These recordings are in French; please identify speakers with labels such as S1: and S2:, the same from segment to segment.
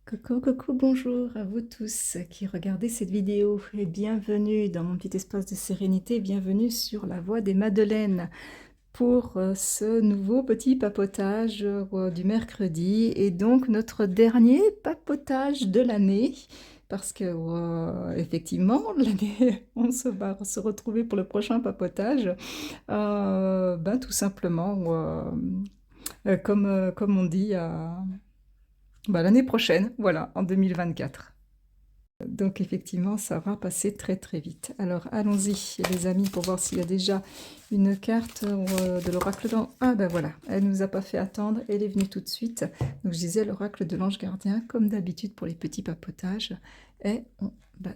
S1: Coucou, coucou, bonjour à vous tous qui regardez cette vidéo et bienvenue dans mon petit espace de sérénité, bienvenue sur la voie des Madeleines pour ce nouveau petit papotage du mercredi et donc notre dernier papotage de l'année parce que effectivement l'année on va se retrouver pour le prochain papotage tout simplement comme on dit l'année prochaine, voilà, en 2024. Donc effectivement, ça va passer très très vite. Alors allons-y les amis pour voir s'il y a déjà une carte de l'oracle dans... Ah ben voilà, elle ne nous a pas fait attendre, elle est venue tout de suite. Donc je disais l'oracle de l'ange gardien, comme d'habitude pour les petits papotages. Et on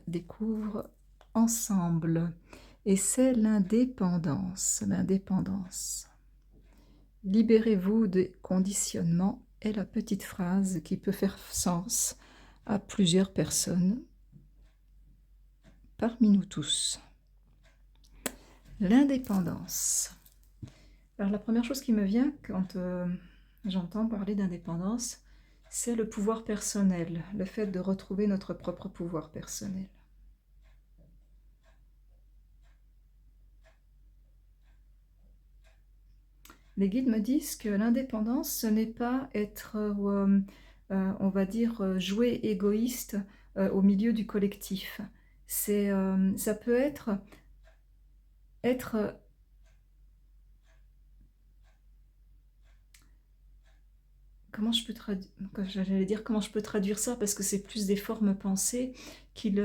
S1: découvre ensemble. Et c'est l'indépendance. L'indépendance. Libérez-vous des conditionnements est la petite phrase qui peut faire sens à plusieurs personnes parmi nous tous. L'indépendance. Alors la première chose qui me vient quand j'entends parler d'indépendance, c'est le pouvoir personnel, le fait de retrouver notre propre pouvoir personnel. Les guides me disent que l'indépendance, ce n'est pas être, on va dire, jouer égoïste au milieu du collectif. Ça peut être comment je peux traduire, j'allais dire comment je peux traduire ça parce que c'est plus des formes pensées qu'il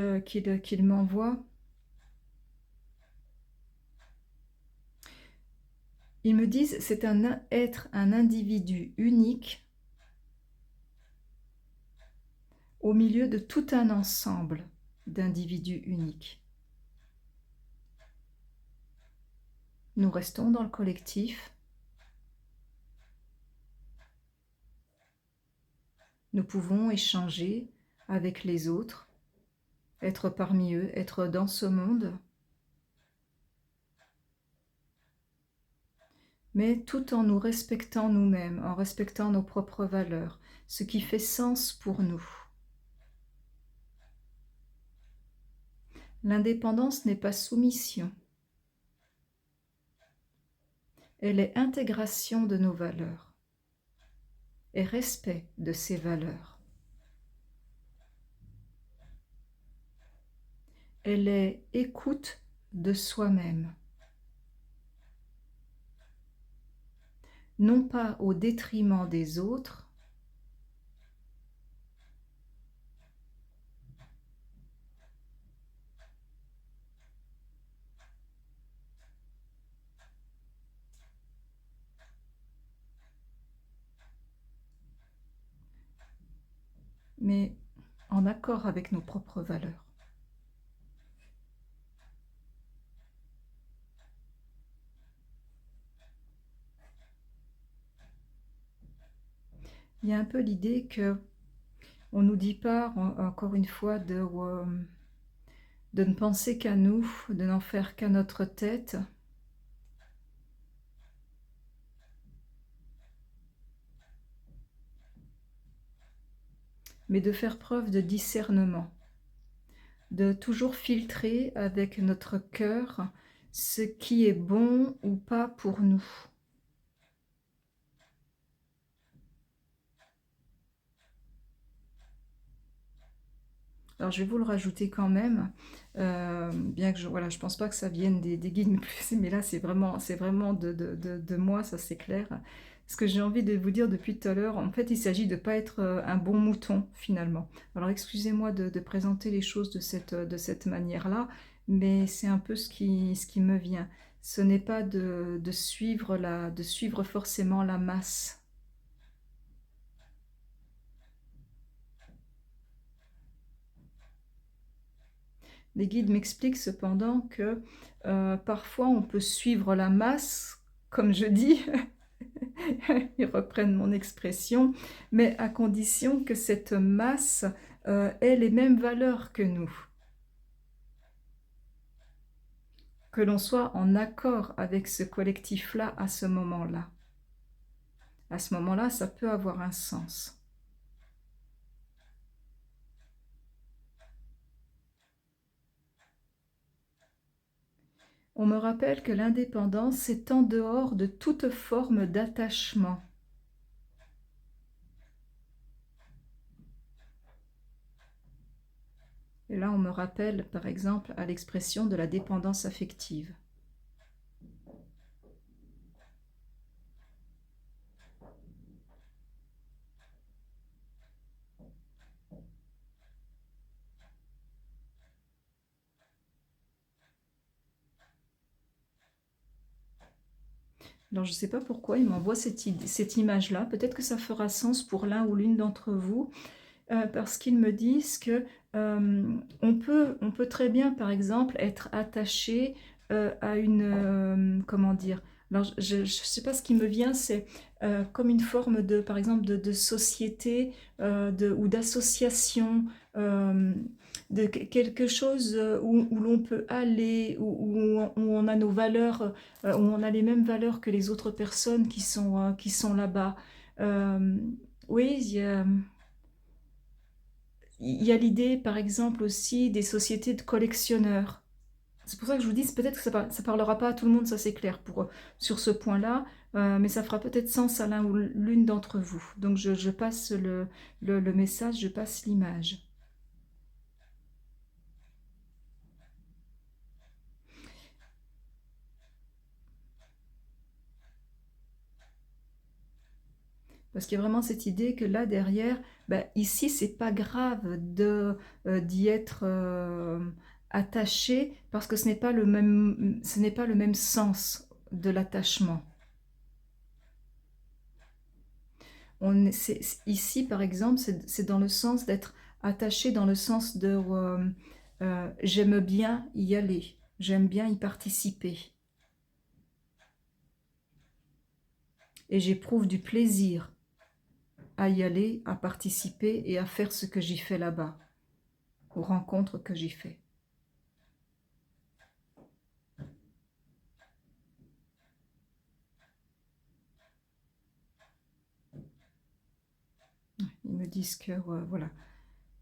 S1: m'envoie. Ils me disent c'est être un individu unique au milieu de tout un ensemble d'individus uniques. Nous restons dans le collectif. Nous pouvons échanger avec les autres, être parmi eux, être dans ce monde, mais tout en nous respectant nous-mêmes, en respectant nos propres valeurs, ce qui fait sens pour nous. L'indépendance n'est pas soumission. Elle est intégration de nos valeurs et respect de ces valeurs. Elle est écoute de soi-même, non pas au détriment des autres, mais en accord avec nos propres valeurs. Il y a un peu l'idée que on ne nous dit pas, encore une fois, de ne penser qu'à nous, de n'en faire qu'à notre tête, mais de faire preuve de discernement, de toujours filtrer avec notre cœur ce qui est bon ou pas pour nous. Alors je vais vous le rajouter quand même, bien que je pense pas que ça vienne des guides, mais là c'est vraiment de moi, ça c'est clair. Ce que j'ai envie de vous dire depuis tout à l'heure, en fait il s'agit de ne pas être un bon mouton finalement. Alors excusez-moi de présenter les choses de cette manière-là, mais c'est un peu ce qui me vient. Ce n'est pas de suivre forcément la masse. Les guides m'expliquent cependant que parfois on peut suivre la masse, comme je dis, ils reprennent mon expression, mais à condition que cette masse ait les mêmes valeurs que nous. Que l'on soit en accord avec ce collectif-là à ce moment-là. À ce moment-là, ça peut avoir un sens. On me rappelle que l'indépendance est en dehors de toute forme d'attachement. Et là, on me rappelle, par exemple, à l'expression de la dépendance affective. Alors, je ne sais pas pourquoi il m'envoie cette image-là. Peut-être que ça fera sens pour l'un ou l'une d'entre vous, parce qu'ils me disent que on peut très bien, par exemple, être attaché à une... comment dire? Alors, je ne sais pas, ce qui me vient, c'est comme une forme de, par exemple, de société ou d'association, de quelque chose où l'on peut aller, où on a nos valeurs, où on a les mêmes valeurs que les autres personnes qui sont là-bas. Euh, oui, il y a l'idée, par exemple, aussi des sociétés de collectionneurs. C'est pour ça que je vous dis, peut-être que ça ne parlera pas à tout le monde, ça c'est clair, sur ce point-là, mais ça fera peut-être sens à l'un ou l'une d'entre vous. Donc je passe le message, je passe l'image. Parce qu'il y a vraiment cette idée que là, derrière, ben, ici, c'est pas grave d'y être attaché, parce que ce n'est pas le même sens de l'attachement. Ici, par exemple, c'est dans le sens d'être attaché, dans le sens de j'aime bien y aller, j'aime bien y participer. Et j'éprouve du plaisir à y aller, à participer et à faire ce que j'y fais là-bas, aux rencontres que j'y fais. Ils me disent que voilà,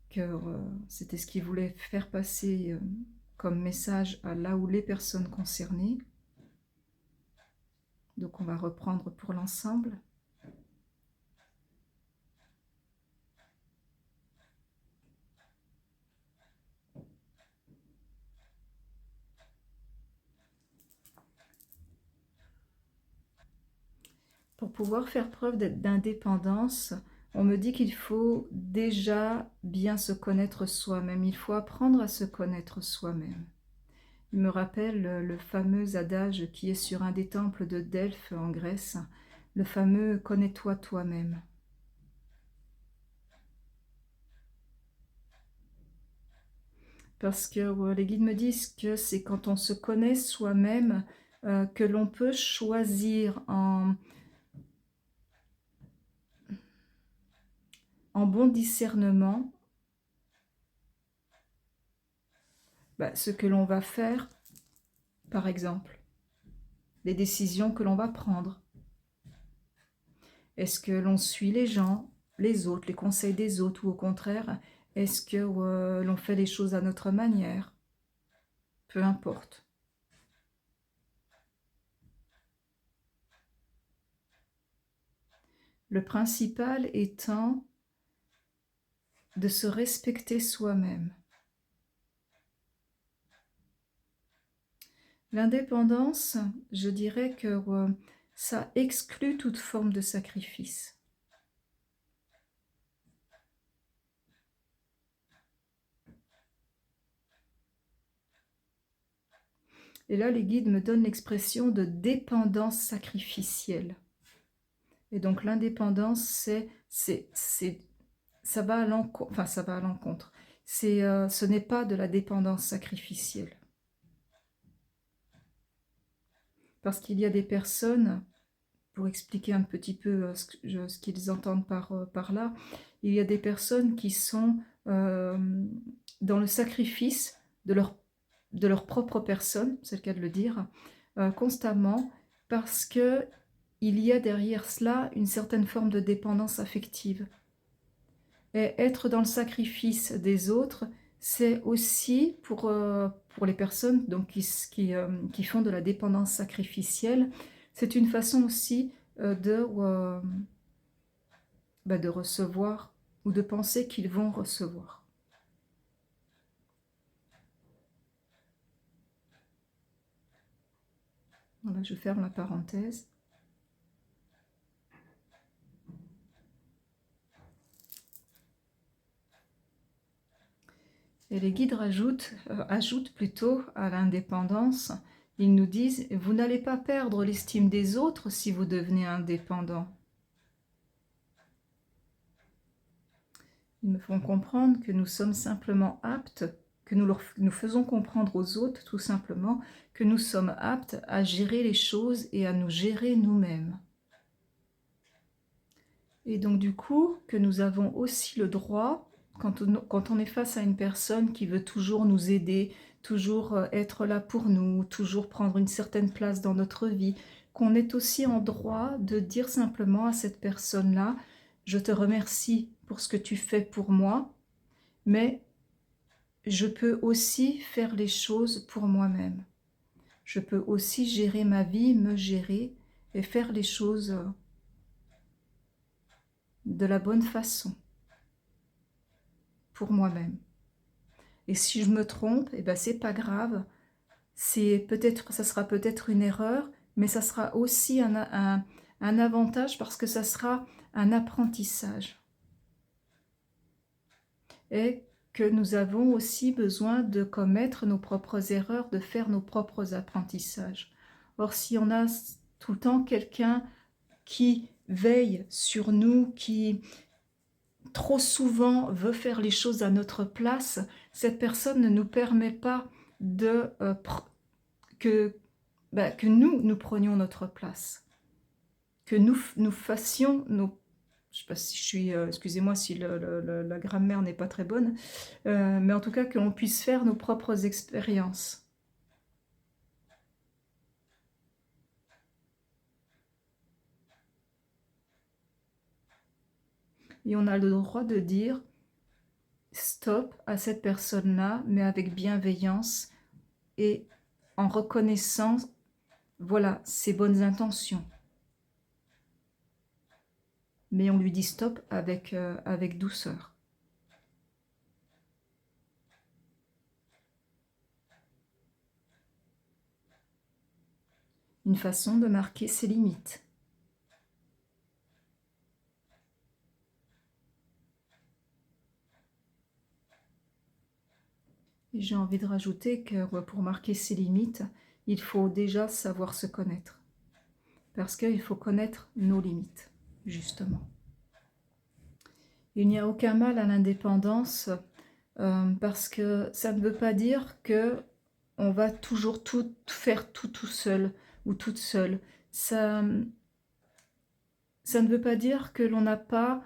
S1: que c'était ce qu'ils voulaient faire passer comme message à là où les personnes concernées. Donc on va reprendre pour l'ensemble. Pour pouvoir faire preuve d'indépendance, on me dit qu'il faut déjà bien se connaître soi-même. Il faut apprendre à se connaître soi-même. Il me rappelle le fameux adage qui est sur un des temples de Delphes en Grèce, le fameux « connais-toi toi-même ». Parce que les guides me disent que c'est quand on se connaît soi-même que l'on peut choisir en bon discernement ce que l'on va faire, par exemple, les décisions que l'on va prendre. Est-ce que l'on suit les gens, les autres, les conseils des autres, ou au contraire, est-ce que l'on fait les choses à notre manière? Peu importe. Le principal étant de se respecter soi-même. L'indépendance, je dirais que ça exclut toute forme de sacrifice. Et là, les guides me donnent l'expression de dépendance sacrificielle. Et donc l'indépendance, ça va à l'encontre. Enfin, ça va à l'encontre. Ce n'est pas de la dépendance sacrificielle. Parce qu'il y a des personnes, pour expliquer un petit peu ce qu'ils entendent par là, il y a des personnes qui sont dans le sacrifice de leur propre personne, c'est le cas de le dire, constamment, parce que il y a derrière cela une certaine forme de dépendance affective. Et être dans le sacrifice des autres, c'est aussi pour les personnes donc, qui font de la dépendance sacrificielle, c'est une façon aussi de recevoir ou de penser qu'ils vont recevoir. Voilà, je ferme la parenthèse. Et les guides ajoutent plutôt à l'indépendance, ils nous disent « Vous n'allez pas perdre l'estime des autres si vous devenez indépendant. » Ils me font comprendre que nous sommes simplement aptes, que nous faisons comprendre aux autres tout simplement que nous sommes aptes à gérer les choses et à nous gérer nous-mêmes. Et donc du coup, que nous avons aussi le droit, quand on est face à une personne qui veut toujours nous aider, toujours être là pour nous, toujours prendre une certaine place dans notre vie, qu'on est aussi en droit de dire simplement à cette personne-là « Je te remercie pour ce que tu fais pour moi, mais je peux aussi faire les choses pour moi-même. Je peux aussi gérer ma vie, me gérer et faire les choses de la bonne façon pour moi-même. Et si je me trompe, eh ben c'est pas grave. Ça sera peut-être une erreur, mais ça sera aussi un avantage parce que ça sera un apprentissage. Et que nous avons aussi besoin de commettre nos propres erreurs, de faire nos propres apprentissages. Or, si on a tout le temps quelqu'un qui veille sur nous, qui trop souvent veut faire les choses à notre place, cette personne ne nous permet pas que nous prenions notre place, que nous fassions nos... Je ne sais pas si je suis... excusez-moi si la grammaire n'est pas très bonne, mais en tout cas que l'on puisse faire nos propres expériences. Et on a le droit de dire stop à cette personne-là, mais avec bienveillance et en reconnaissant, voilà, ses bonnes intentions. Mais on lui dit stop avec douceur. Une façon de marquer ses limites. J'ai envie de rajouter que pour marquer ses limites, il faut déjà savoir se connaître. Parce qu'il faut connaître nos limites, justement. Il n'y a aucun mal à l'indépendance, parce que ça ne veut pas dire que on va toujours tout faire tout seul ou toute seule. Ça ne veut pas dire que l'on n'a pas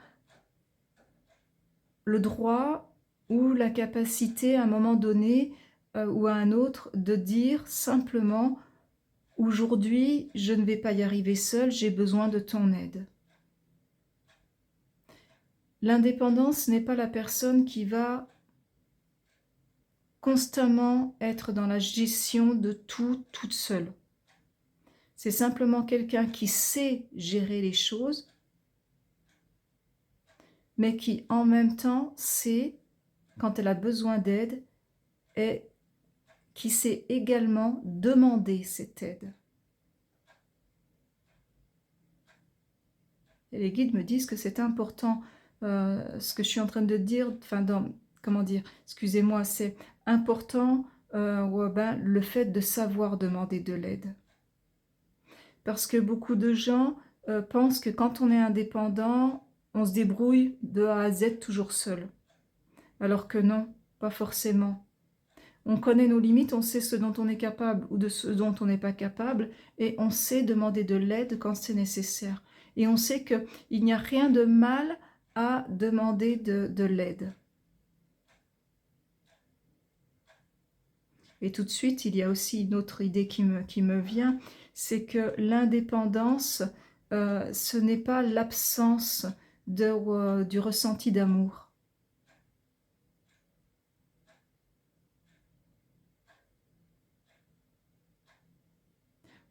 S1: le droit ou la capacité à un moment donné ou à un autre de dire simplement « Aujourd'hui, je ne vais pas y arriver seul, j'ai besoin de ton aide ». L'indépendance n'est pas la personne qui va constamment être dans la gestion de tout toute seule. C'est simplement quelqu'un qui sait gérer les choses, mais qui en même temps sait, quand elle a besoin d'aide, et qui sait également demander cette aide. Et les guides me disent que c'est important, ce que je suis en train de dire, comment dire, excusez-moi, c'est important le fait de savoir demander de l'aide. Parce que beaucoup de gens pensent que quand on est indépendant, on se débrouille de A à Z toujours seul. Alors que non, pas forcément. On connaît nos limites, on sait ce dont on est capable ou de ce dont on n'est pas capable, et on sait demander de l'aide quand c'est nécessaire. Et on sait qu'il n'y a rien de mal à demander de l'aide. Et tout de suite, il y a aussi une autre idée qui me vient, c'est que l'indépendance, ce n'est pas l'absence du ressenti d'amour.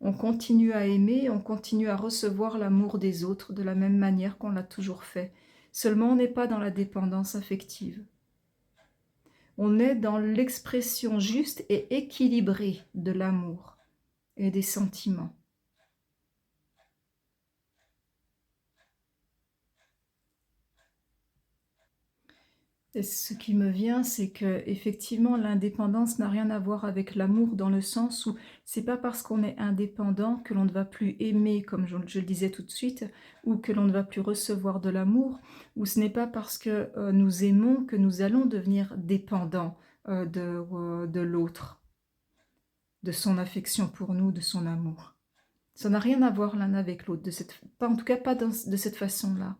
S1: on continue à aimer, on continue à recevoir l'amour des autres de la même manière qu'on l'a toujours fait. Seulement, on n'est pas dans la dépendance affective. On est dans l'expression juste et équilibrée de l'amour et des sentiments. Et ce qui me vient, c'est que effectivement, l'indépendance n'a rien à voir avec l'amour dans le sens où c'est pas parce qu'on est indépendant que l'on ne va plus aimer, comme je le disais tout de suite, ou que l'on ne va plus recevoir de l'amour, ou ce n'est pas parce que nous aimons que nous allons devenir dépendants de l'autre, de son affection pour nous, de son amour. Ça n'a rien à voir l'un avec l'autre, pas, en tout cas pas de cette façon-là.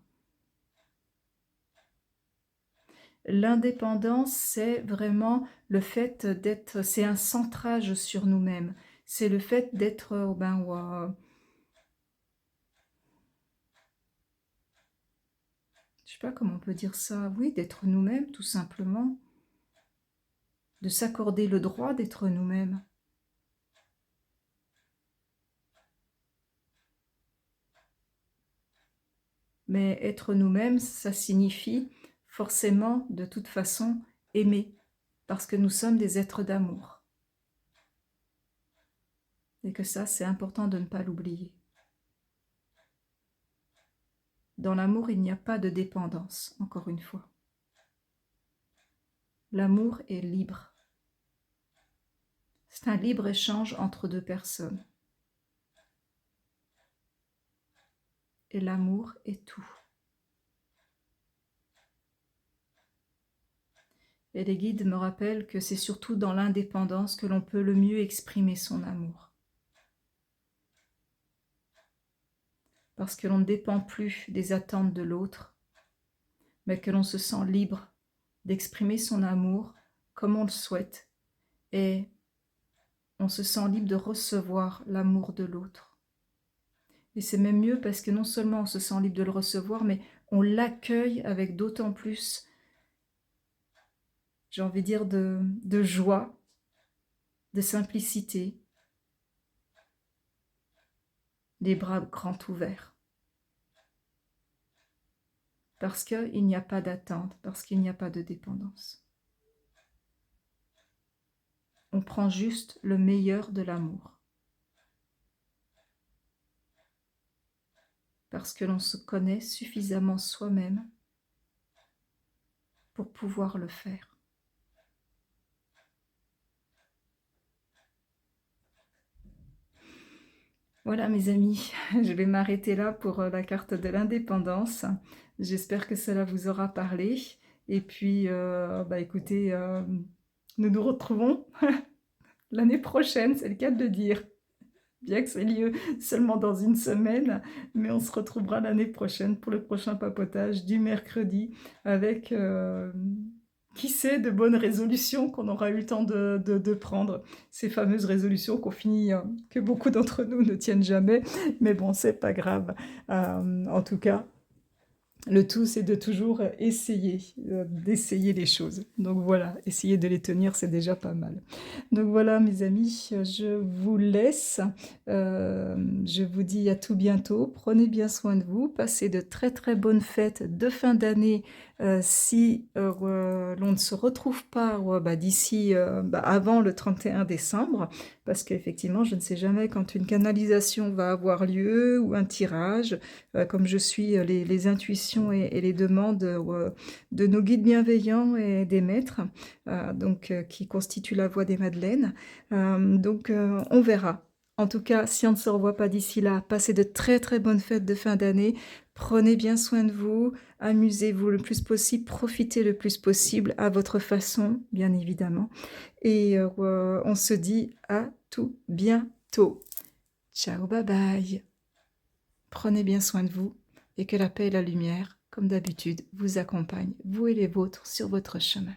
S1: L'indépendance, c'est vraiment le fait d'être, c'est un centrage sur nous-mêmes. C'est le fait d'être, je sais pas comment on peut dire ça, oui, d'être nous-mêmes tout simplement, de s'accorder le droit d'être nous-mêmes. Mais être nous-mêmes, ça signifie forcément, de toute façon, aimer, parce que nous sommes des êtres d'amour. Et que ça, c'est important de ne pas l'oublier. Dans l'amour, il n'y a pas de dépendance, encore une fois. L'amour est libre. C'est un libre-échange entre deux personnes. Et l'amour est tout. Et les guides me rappellent que c'est surtout dans l'indépendance que l'on peut le mieux exprimer son amour. Parce que l'on ne dépend plus des attentes de l'autre, mais que l'on se sent libre d'exprimer son amour comme on le souhaite. Et on se sent libre de recevoir l'amour de l'autre. Et c'est même mieux parce que non seulement on se sent libre de le recevoir, mais on l'accueille avec d'autant plus, j'ai envie de dire, de joie, de simplicité, les bras grands ouverts. Parce qu'il n'y a pas d'attente, parce qu'il n'y a pas de dépendance. On prend juste le meilleur de l'amour. Parce que l'on se connaît suffisamment soi-même pour pouvoir le faire. Voilà mes amis, je vais m'arrêter là pour la carte de l'indépendance. J'espère que cela vous aura parlé. Et puis, écoutez, nous nous retrouvons l'année prochaine, c'est le cas de le dire. Bien que c'est lieu seulement dans une semaine, mais on se retrouvera l'année prochaine pour le prochain papotage du mercredi avec, qui sait, de bonnes résolutions qu'on aura eu le temps de prendre. Ces fameuses résolutions qu'on finit, que beaucoup d'entre nous ne tiennent jamais, mais bon, c'est pas grave. En tout cas, le tout, c'est de toujours essayer, d'essayer les choses. Donc voilà, essayer de les tenir, c'est déjà pas mal. Donc voilà, mes amis, je vous laisse. Je vous dis à tout bientôt. Prenez bien soin de vous. Passez de très très bonnes fêtes de fin d'année. Si l'on ne se retrouve pas d'ici avant le 31 décembre, parce qu'effectivement, je ne sais jamais quand une canalisation va avoir lieu ou un tirage. Comme je suis les intuitions et les demandes de nos guides bienveillants et des maîtres, qui constituent la voie des Madeleines. On verra. En tout cas, si on ne se revoit pas d'ici là, passez de très très bonnes fêtes de fin d'année. Prenez bien soin de vous, amusez-vous le plus possible, profitez le plus possible à votre façon, bien évidemment. Et on se dit à tout bientôt. Ciao, bye bye. Prenez bien soin de vous et que la paix et la lumière, comme d'habitude, vous accompagnent, vous et les vôtres, sur votre chemin.